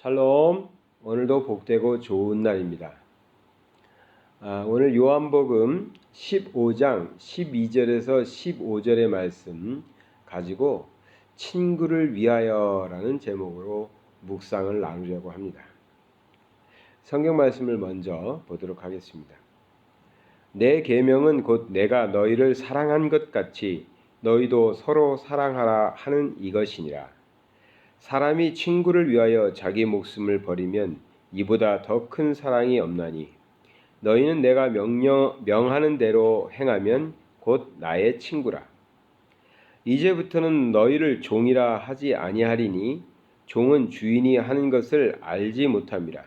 샬롬. 오늘도 복되고 좋은 날입니다. 오늘 요한복음 15장 12절에서 15절의 말씀 가지고 친구를 위하여라는 제목으로 묵상을 나누려고 합니다. 성경 말씀을 먼저 보도록 하겠습니다. 내 계명은 곧 내가 너희를 사랑한 것 같이 너희도 서로 사랑하라 하는 이것이니라. 사람이 친구를 위하여 자기 목숨을 버리면 이보다 더 큰 사랑이 없나니 너희는 내가 명하는 대로 행하면 곧 나의 친구라. 이제부터는 너희를 종이라 하지 아니하리니 종은 주인이 하는 것을 알지 못함이라.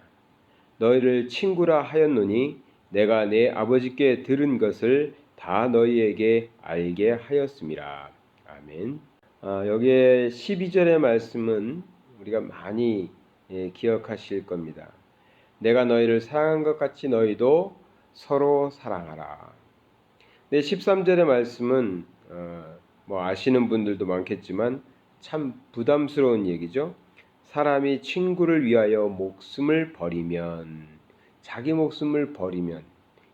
너희를 친구라 하였노니 내가 내 아버지께 들은 것을 다 너희에게 알게 하였음이라. 아멘. 여기에 12절의 말씀은 우리가 많이 기억하실 겁니다. 내가 너희를 사랑한 것 같이 너희도 서로 사랑하라. 13절의 말씀은 아시는 분들도 많겠지만 참 부담스러운 얘기죠. 사람이 친구를 위하여 목숨을 버리면, 자기 목숨을 버리면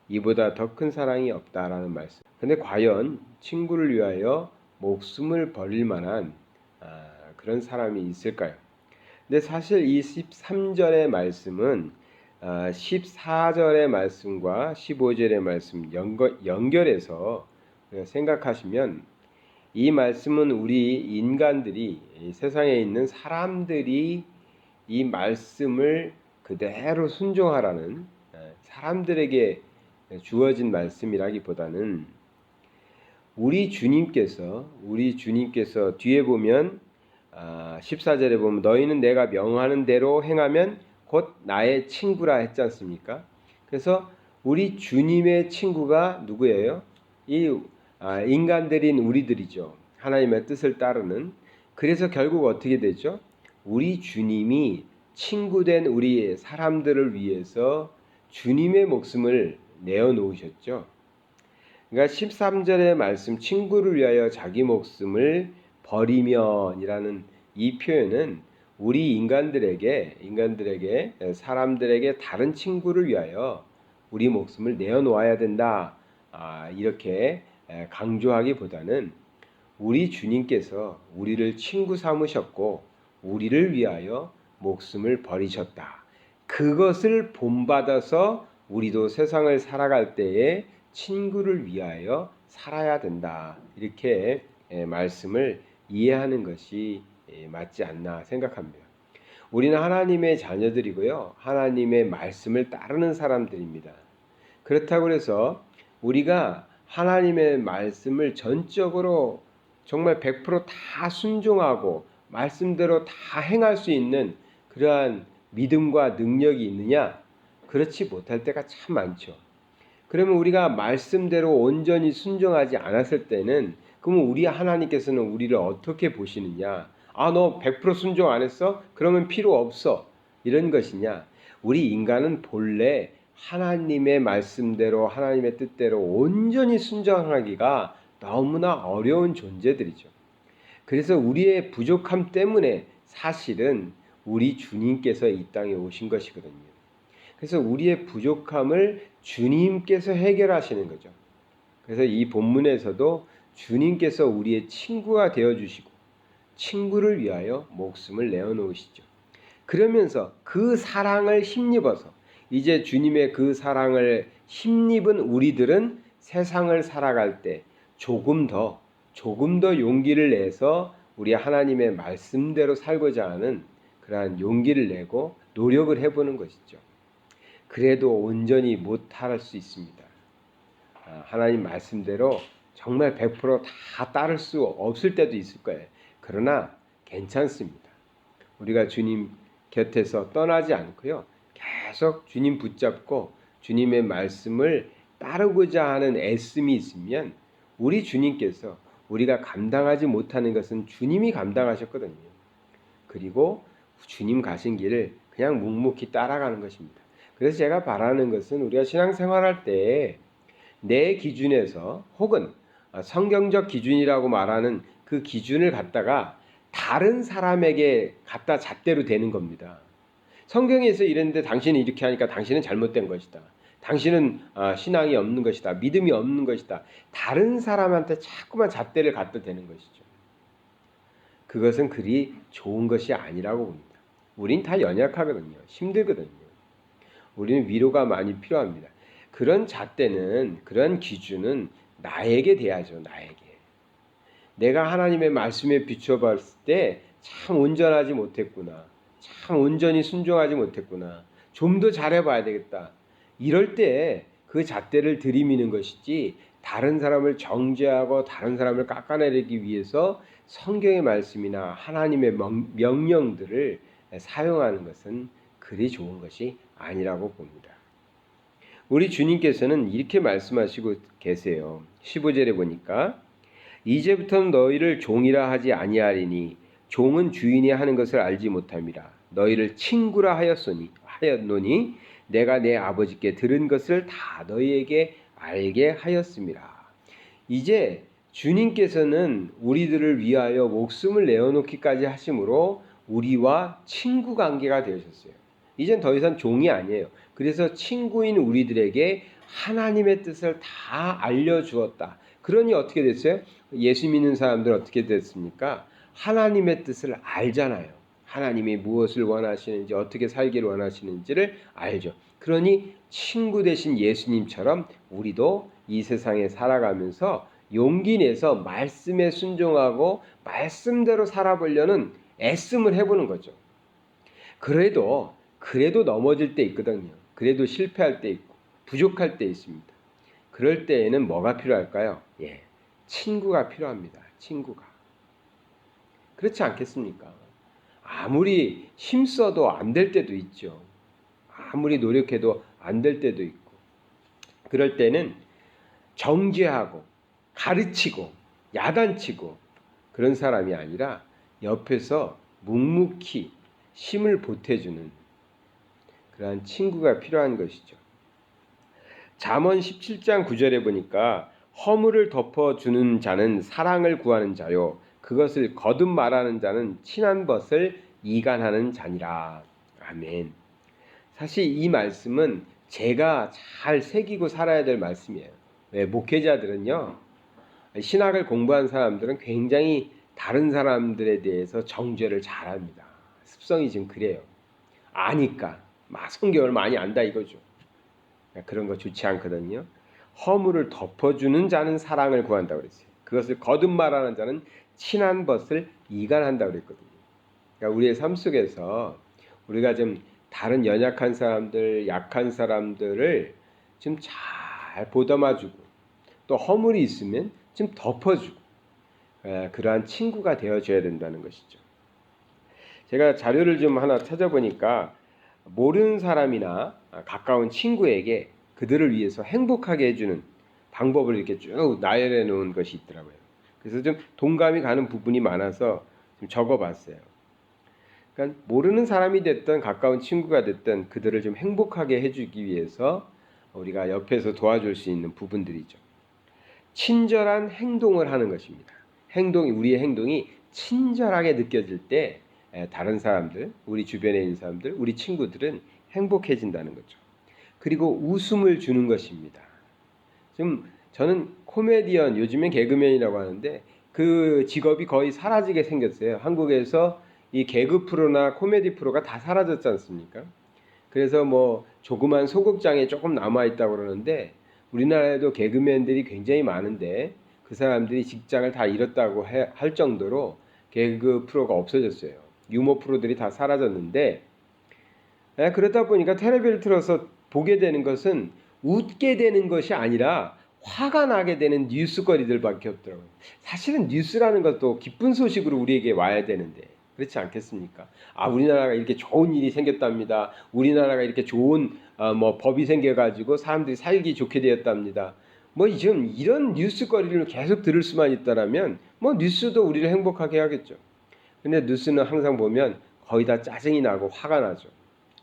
이보다 더 큰 사랑이 없다라는 말씀. 근데 과연 친구를 위하여 목숨을 버릴 만한 그런 사람이 있을까요? 근데 사실 이 13절의 말씀은 14절의 말씀과 15절의 말씀 연결해서 생각하시면 이 말씀은 우리 인간들이, 세상에 있는 사람들이 이 말씀을 그대로 순종하라는, 사람들에게 주어진 말씀이라기보다는 우리 주님께서 뒤에 보면 14절에 보면 너희는 내가 명하는 대로 행하면 곧 나의 친구라 했지 않습니까? 그래서 우리 주님의 친구가 누구예요? 인간들인 우리들이죠. 하나님의 뜻을 따르는. 그래서 결국 어떻게 되죠? 우리 주님이 친구된 우리 사람들을 위해서 주님의 목숨을 내어놓으셨죠. 그러니까 13절의 말씀, 친구를 위하여 자기 목숨을 버리면이라는 이 표현은 우리 인간들에게 사람들에게 다른 친구를 위하여 우리 목숨을 내어놓아야 된다, 이렇게 강조하기보다는 우리 주님께서 우리를 친구 삼으셨고 우리를 위하여 목숨을 버리셨다. 그것을 본받아서 우리도 세상을 살아갈 때에 친구를 위하여 살아야 된다. 이렇게 말씀을 이해하는 것이 맞지 않나 생각합니다. 우리는 하나님의 자녀들이고요. 하나님의 말씀을 따르는 사람들입니다. 그렇다고 해서 우리가 하나님의 말씀을 전적으로 정말 100%다 순종하고 말씀대로 다 행할 수 있는 그러한 믿음과 능력이 있느냐? 그렇지 못할 때가 참 많죠. 그러면 우리가 말씀대로 온전히 순종하지 않았을 때는 그러면 우리 하나님께서는 우리를 어떻게 보시느냐? 너 100% 순종 안 했어? 그러면 필요 없어. 이런 것이냐? 우리 인간은 본래 하나님의 말씀대로 하나님의 뜻대로 온전히 순종하기가 너무나 어려운 존재들이죠. 그래서 우리의 부족함 때문에 사실은 우리 주님께서 이 땅에 오신 것이거든요. 그래서 우리의 부족함을 주님께서 해결하시는 거죠. 그래서 이 본문에서도 주님께서 우리의 친구가 되어주시고 친구를 위하여 목숨을 내어놓으시죠. 그러면서 그 사랑을 힘입어서 이제 주님의 그 사랑을 힘입은 우리들은 세상을 살아갈 때 조금 더 용기를 내서 우리 하나님의 말씀대로 살고자 하는 그러한 용기를 내고 노력을 해보는 것이죠. 그래도 온전히 못할 수 있습니다. 하나님 말씀대로 정말 100%다 따를 수 없을 때도 있을 거예요. 그러나 괜찮습니다. 우리가 주님 곁에서 떠나지 않고요. 계속 주님 붙잡고 주님의 말씀을 따르고자 하는 애씀이 있으면 우리 주님께서 우리가 감당하지 못하는 것은 주님이 감당하셨거든요. 그리고 주님 가신 길을 그냥 묵묵히 따라가는 것입니다. 그래서 제가 바라는 것은 우리가 신앙생활할 때 내 기준에서 혹은 성경적 기준이라고 말하는 그 기준을 갖다가 다른 사람에게 갖다 잣대로 대는 겁니다. 성경에서 이랬는데 당신은 이렇게 하니까 당신은 잘못된 것이다. 당신은 신앙이 없는 것이다. 믿음이 없는 것이다. 다른 사람한테 자꾸만 잣대를 갖다 대는 것이죠. 그것은 그리 좋은 것이 아니라고 봅니다. 우린 다 연약하거든요. 힘들거든요. 우리는 위로가 많이 필요합니다. 그런 잣대는, 그런 기준은 나에게 돼야죠. 나에게. 내가 하나님의 말씀에 비춰봤을 때 참 온전하지 못했구나. 참 온전히 순종하지 못했구나. 좀 더 잘해봐야 되겠다. 이럴 때 그 잣대를 들이미는 것이지 다른 사람을 정죄하고 다른 사람을 깎아내리기 위해서 성경의 말씀이나 하나님의 명령들을 사용하는 것은 그리 좋은 것이 아니라고 봅니다. 우리 주님께서는 이렇게 말씀하시고 계세요. 15절에 보니까 이제부터는 너희를 종이라 하지 아니하리니 종은 주인이 하는 것을 알지 못함이라. 너희를 친구라 하였노니 내가 내 아버지께 들은 것을 다 너희에게 알게 하였음이라. 이제 주님께서는 우리들을 위하여 목숨을 내어놓기까지 하심으로 우리와 친구 관계가 되셨어요. 이젠 더 이상 종이 아니에요. 그래서 친구인 우리들에게 하나님의 뜻을 다 알려주었다. 그러니 어떻게 됐어요? 예수 믿는 사람들은 어떻게 됐습니까? 하나님의 뜻을 알잖아요. 하나님이 무엇을 원하시는지, 어떻게 살기를 원하시는지를 알죠. 그러니 친구 되신 예수님처럼 우리도 이 세상에 살아가면서 용기 내서 말씀에 순종하고 말씀대로 살아보려는 애씀을 해보는 거죠. 그래도 넘어질 때 있거든요. 그래도 실패할 때 있고 부족할 때 있습니다. 그럴 때에는 뭐가 필요할까요? 친구가 필요합니다. 친구가. 그렇지 않겠습니까? 아무리 힘써도 안 될 때도 있죠. 아무리 노력해도 안 될 때도 있고. 그럴 때는 정죄하고 가르치고 야단치고 그런 사람이 아니라 옆에서 묵묵히 힘을 보태주는 그러한 친구가 필요한 것이죠. 잠언 17장 9절에 보니까 허물을 덮어주는 자는 사랑을 구하는 자요 그것을 거듭 말하는 자는 친한 벗을 이간하는 자니라. 아멘. 사실 이 말씀은 제가 잘 새기고 살아야 될 말씀이에요. 왜? 목회자들은요, 신학을 공부한 사람들은 굉장히 다른 사람들에 대해서 정죄를 잘합니다. 습성이 지금 그래요. 아니까 성경을 많이 안다 이거죠. 그런 거 좋지 않거든요. 허물을 덮어주는 자는 사랑을 구한다고 그랬어요. 그것을 거듭 말하는 자는 친한 벗을 이간한다고 그랬거든요. 그러니까 우리의 삶 속에서 우리가 좀 다른 연약한 사람들, 약한 사람들을 좀 잘 보담아주고 또 허물이 있으면 좀 덮어주고 그러한 친구가 되어줘야 된다는 것이죠. 제가 자료를 좀 하나 찾아보니까 모르는 사람이나 가까운 친구에게 그들을 위해서 행복하게 해주는 방법을 이렇게 쭉 나열해 놓은 것이 있더라고요. 그래서 좀 동감이 가는 부분이 많아서 좀 적어봤어요. 그러니까 모르는 사람이 됐든 가까운 친구가 됐든 그들을 좀 행복하게 해주기 위해서 우리가 옆에서 도와줄 수 있는 부분들이죠. 친절한 행동을 하는 것입니다. 우리의 행동이 친절하게 느껴질 때 다른 사람들, 우리 주변에 있는 사람들, 우리 친구들은 행복해진다는 거죠. 그리고 웃음을 주는 것입니다. 저는 코미디언, 요즘엔 개그맨이라고 하는데 그 직업이 거의 사라지게 생겼어요. 한국에서 이 개그 프로나 코미디 프로가 다 사라졌지 않습니까? 그래서 뭐 조그만 소극장에 조금 남아있다고 그러는데 우리나라에도 개그맨들이 굉장히 많은데 그 사람들이 직장을 다 잃었다고 할 정도로 개그 프로가 없어졌어요. 유머 프로들이 다 사라졌는데 그러다 보니까 텔레비를 틀어서 보게 되는 것은 웃게 되는 것이 아니라 화가 나게 되는 뉴스거리들밖에 없더라고요. 사실은 뉴스라는 것도 기쁜 소식으로 우리에게 와야 되는데 그렇지 않겠습니까? 우리나라가 이렇게 좋은 일이 생겼답니다. 우리나라가 이렇게 좋은 법이 생겨가지고 사람들이 살기 좋게 되었답니다. 지금 이런 뉴스거리를 계속 들을 수만 있다라면 뉴스도 우리를 행복하게 하겠죠. 근데 뉴스는 항상 보면 거의 다 짜증이 나고 화가 나죠.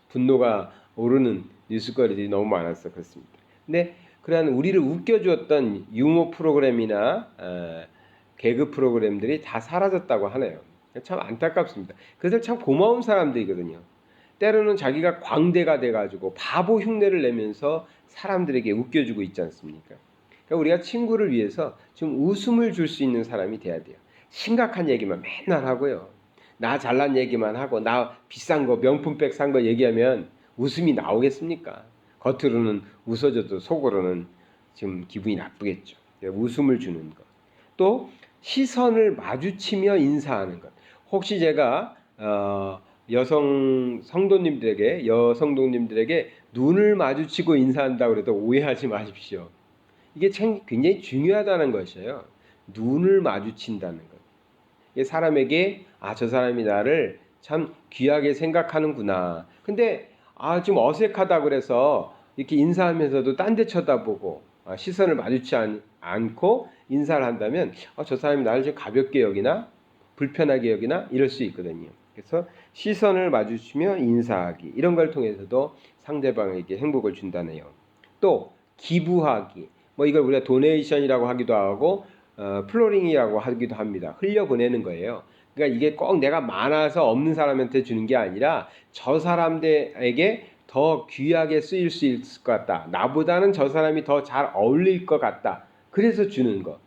분노가 오르는 뉴스거리들이 너무 많아서 그렇습니다. 근데 그러한 우리를 웃겨주었던 유머 프로그램이나 개그 프로그램들이 다 사라졌다고 하네요. 참 안타깝습니다. 그래서 참 고마운 사람들이거든요. 때로는 자기가 광대가 돼가지고 바보 흉내를 내면서 사람들에게 웃겨주고 있지 않습니까? 그러니까 우리가 친구를 위해서 좀 웃음을 줄 수 있는 사람이 돼야 돼요. 심각한 얘기만 맨날 하고요. 나 잘난 얘기만 하고 나 비싼 거 명품백 산 거 얘기하면 웃음이 나오겠습니까? 겉으로는 웃어줘도 속으로는 지금 기분이 나쁘겠죠. 웃음을 주는 것. 또 시선을 마주치며 인사하는 것. 혹시 제가 여성 성도님들에게 눈을 마주치고 인사한다고 해도 오해하지 마십시오. 이게 참 굉장히 중요하다는 것이에요. 눈을 마주친다는 것. 이게 사람에게 저 사람이 나를 참 귀하게 생각하는구나. 근데 좀 어색하다 그래서 이렇게 인사하면서도 딴 데 쳐다보고 시선을 마주치 않고 인사를 한다면 저 사람이 나를 좀 가볍게 여기나 불편하게 여기나 이럴 수 있거든요. 그래서 시선을 마주치며 인사하기 이런 걸 통해서도 상대방에게 행복을 준다네요. 또 기부하기 뭐 이걸 우리가 도네이션이라고 하기도 하고 플로링이라고 하기도 합니다. 흘려보내는 거예요. 그러니까 이게 꼭 내가 많아서 없는 사람한테 주는 게 아니라 저 사람들에게 더 귀하게 쓰일 수 있을 것 같다. 나보다는 저 사람이 더 잘 어울릴 것 같다. 그래서 주는 거.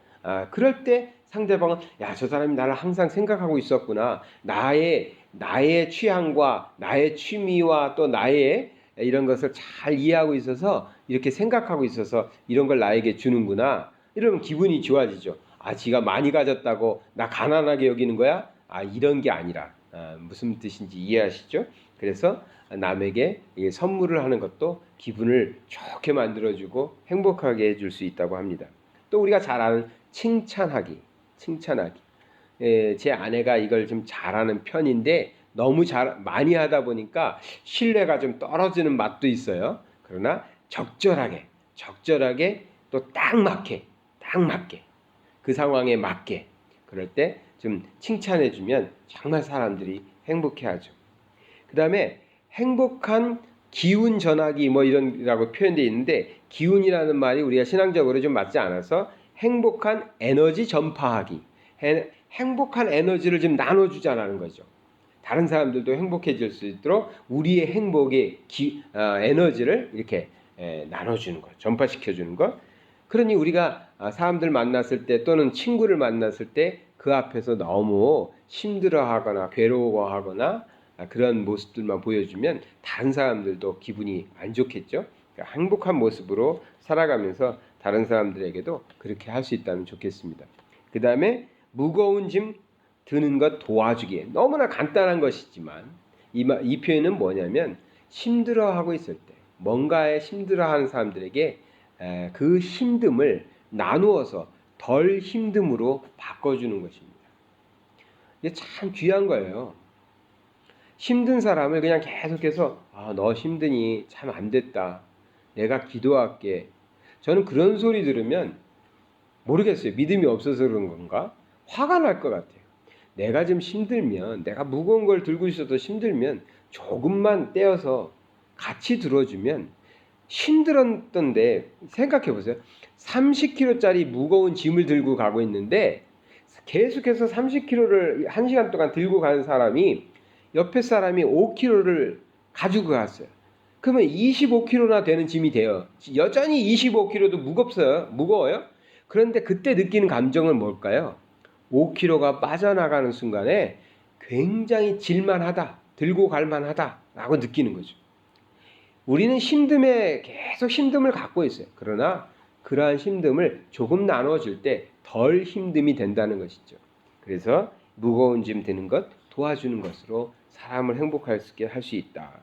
그럴 때 상대방은 저 사람이 나를 항상 생각하고 있었구나. 나의 취향과 나의 취미와 또 나의 이런 것을 잘 이해하고 있어서 이렇게 생각하고 있어서 이런 걸 나에게 주는구나. 이러면 기분이 좋아지죠. 지가 많이 가졌다고 나 가난하게 여기는 거야? 이런 게 아니라 무슨 뜻인지 이해하시죠? 그래서 남에게 선물을 하는 것도 기분을 좋게 만들어주고 행복하게 해줄 수 있다고 합니다. 또 우리가 잘 아는 칭찬하기. 제 아내가 이걸 좀 잘하는 편인데 너무 많이 하다 보니까 신뢰가 좀 떨어지는 맛도 있어요. 그러나 적절하게 또 딱 맞게 그 상황에 맞게 그럴 때 좀 칭찬해주면 정말 사람들이 행복해하죠. 그 다음에 행복한 기운 전하기 뭐 이런라고 표현되어 있는데 기운이라는 말이 우리가 신앙적으로 좀 맞지 않아서 행복한 에너지 전파하기 행복한 에너지를 좀 나눠주자라는 거죠. 다른 사람들도 행복해질 수 있도록 우리의 행복의 에너지를 이렇게 나눠주는 것, 전파시켜주는 것. 그러니 우리가 사람들 만났을 때 또는 친구를 만났을 때 그 앞에서 너무 힘들어하거나 괴로워하거나 그런 모습들만 보여주면 다른 사람들도 기분이 안 좋겠죠. 그러니까 행복한 모습으로 살아가면서 다른 사람들에게도 그렇게 할 수 있다면 좋겠습니다. 그 다음에 무거운 짐 드는 것 도와주기. 너무나 간단한 것이지만 이 표현은 뭐냐면 힘들어하고 있을 때 뭔가에 힘들어하는 사람들에게 그 힘듦을 나누어서 덜 힘듦으로 바꿔주는 것입니다. 이게 참 귀한 거예요. 힘든 사람을 그냥 계속해서 너 힘드니 참 안 됐다. 내가 기도할게. 저는 그런 소리 들으면 모르겠어요. 믿음이 없어서 그런 건가? 화가 날 것 같아요. 내가 좀 힘들면 내가 무거운 걸 들고 있어도 힘들면 조금만 떼어서 같이 들어주면 힘들었던데 생각해 보세요. 30kg짜리 무거운 짐을 들고 가고 있는데 계속해서 30kg를 1시간 동안 들고 가는 사람이 옆에 사람이 5kg를 가지고 갔어요. 그러면 25kg나 되는 짐이 돼요. 여전히 25kg도 무거워요. 그런데 그때 느끼는 감정은 뭘까요? 5kg가 빠져나가는 순간에 굉장히 질만하다, 들고 갈만하다 라고 느끼는 거죠. 우리는 계속 힘듦을 갖고 있어요. 그러나 그러한 힘듦을 조금 나눠줄 때 덜 힘듦이 된다는 것이죠. 그래서 무거운 짐 드는 것 도와주는 것으로 사람을 행복하게 할 수 있다.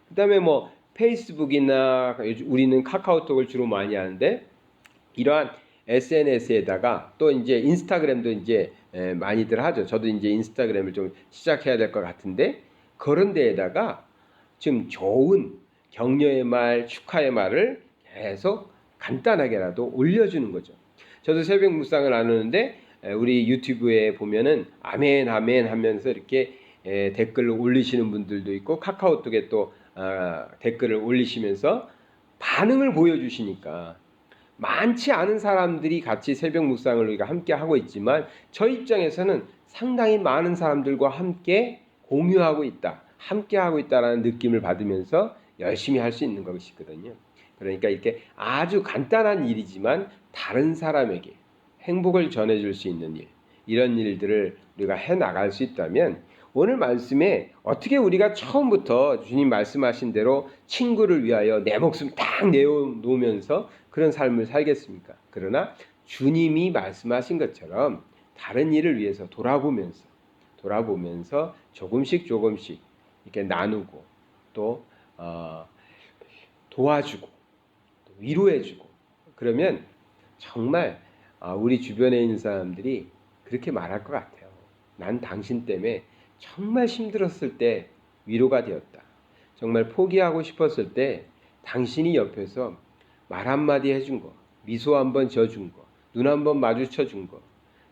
그 다음에 뭐 페이스북이나 우리는 카카오톡을 주로 많이 하는데 이러한 SNS에다가 또 이제 인스타그램도 이제 많이들 하죠. 저도 이제 인스타그램을 좀 시작해야 될 것 같은데 그런 데에다가 좀 좋은 격려의 말, 축하의 말을 계속 간단하게라도 올려주는 거죠. 저도 새벽 묵상을 나누는데 우리 유튜브에 보면은 아멘 아멘 하면서 이렇게 댓글을 올리시는 분들도 있고 카카오톡에 또 댓글을 올리시면서 반응을 보여주시니까 많지 않은 사람들이 같이 새벽 묵상을 우리가 함께 하고 있지만 저 입장에서는 상당히 많은 사람들과 함께 공유하고 있다. 함께하고 있다라는 느낌을 받으면서 열심히 할 수 있는 것이거든요. 그러니까 이렇게 아주 간단한 일이지만 다른 사람에게 행복을 전해줄 수 있는 일, 이런 일들을 우리가 해나갈 수 있다면 오늘 말씀에 어떻게 우리가 처음부터 주님 말씀하신 대로 친구를 위하여 내 목숨 딱 내어놓으면서 그런 삶을 살겠습니까? 그러나 주님이 말씀하신 것처럼 다른 일을 위해서 돌아보면서 조금씩 이렇게 나누고 또 도와주고 또 위로해주고, 그러면 정말 우리 주변에 있는 사람들이 그렇게 말할 것 같아요. 난 당신 때문에 정말 힘들었을 때 위로가 되었다. 정말 포기하고 싶었을 때 당신이 옆에서 말 한마디 해준 거, 미소 한번 지어준 거, 눈 한번 마주쳐준 거,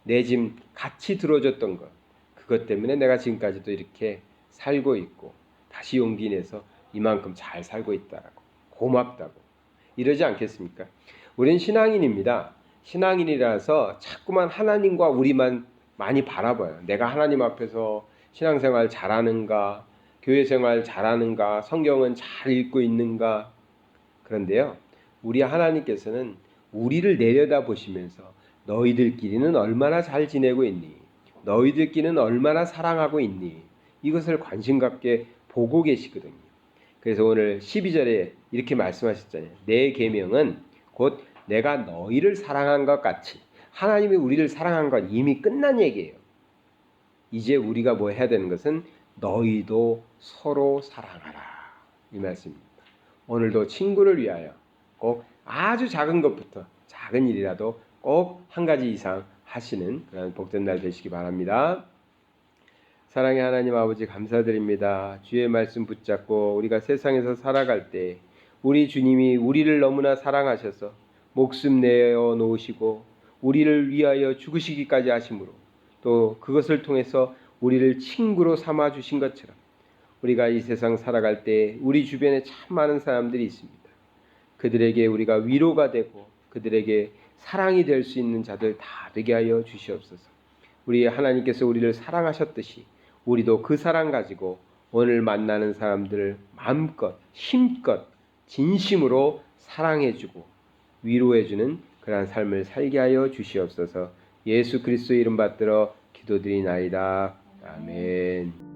내 짐 같이 들어줬던 것, 그것 때문에 내가 지금까지도 이렇게 살고 있고 다시 용기 내서 이만큼 잘 살고 있다라고, 고맙다고 이러지 않겠습니까? 우린 신앙인입니다. 신앙인이라서 자꾸만 하나님과 우리만 많이 바라봐요. 내가 하나님 앞에서 신앙생활 잘하는가, 교회생활 잘하는가, 성경은 잘 읽고 있는가. 그런데요, 우리 하나님께서는 우리를 내려다보시면서 너희들끼리는 얼마나 잘 지내고 있니? 너희들끼리는 얼마나 사랑하고 있니? 이것을 관심 갖게 보고 계시거든요. 그래서 오늘 12절에 이렇게 말씀하셨잖아요. 내 계명은 곧 내가 너희를 사랑한 것 같이. 하나님이 우리를 사랑한 건 이미 끝난 얘기예요. 이제 우리가 뭐 해야 되는 것은 너희도 서로 사랑하라, 이 말씀입니다. 오늘도 친구를 위하여 꼭 아주 작은 것부터, 작은 일이라도 꼭 한 가지 이상 하시는 그런 복된 날 되시기 바랍니다. 사랑의 하나님 아버지, 감사드립니다. 주의 말씀 붙잡고 우리가 세상에서 살아갈 때 우리 주님이 우리를 너무나 사랑하셔서 목숨 내어 놓으시고 우리를 위하여 죽으시기까지 하심으로, 또 그것을 통해서 우리를 친구로 삼아 주신 것처럼 우리가 이 세상 살아갈 때 우리 주변에 참 많은 사람들이 있습니다. 그들에게 우리가 위로가 되고 그들에게 사랑이 될 수 있는 자들 다 되게 하여 주시옵소서. 우리 하나님께서 우리를 사랑하셨듯이 우리도 그 사랑 가지고 오늘 만나는 사람들을 마음껏 힘껏 진심으로 사랑해주고 위로해주는 그러한 삶을 살게 하여 주시옵소서. 예수 그리스도의 이름 받들어 기도드리나이다. 아멘.